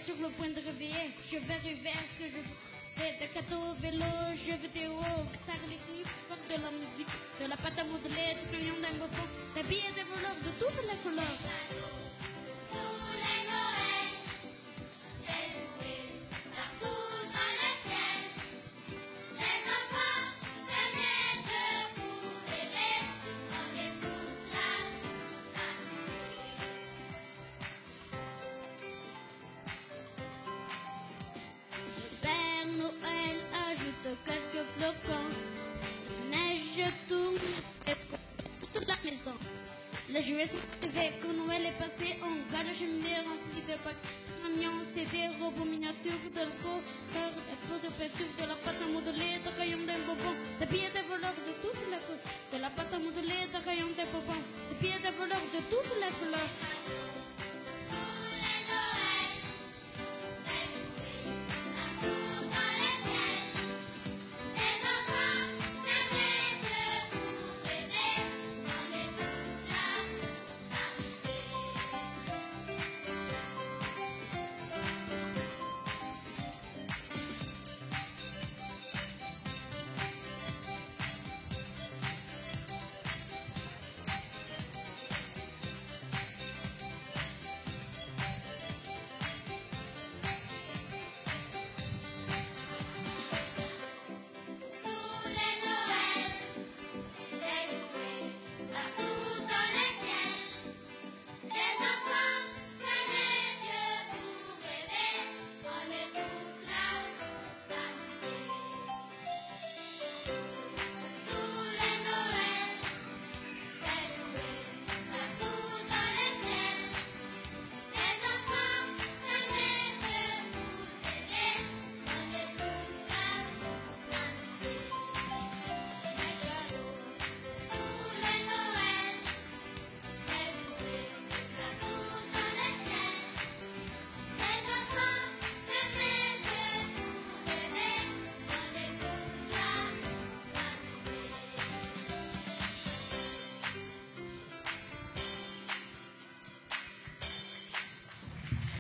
sur le point de réveiller. Je vais rêver à ce que je fais de cadeaux, vélo, jeux vidéo, faire les clips, comme de la musique, de la pâte à modeler, du crayon d'un bonbon, des billets de voleurs de toutes les couleurs. Père Noël ajoute quelques flocons, neige tourne toute la maison. Les jouets sont arrivés, quand Noël est passé, on garde la cheminée remplie de pâtes. Camions, CD, robots miniatures, de l'eau, des pots de peinture, de la pâte à modeler, de crayons d'un bonbon, des billets de voleurs de toutes les couleurs, de la pâte à modeler, de crayons d'un bonbon, des billets de voleurs de toutes les couleurs.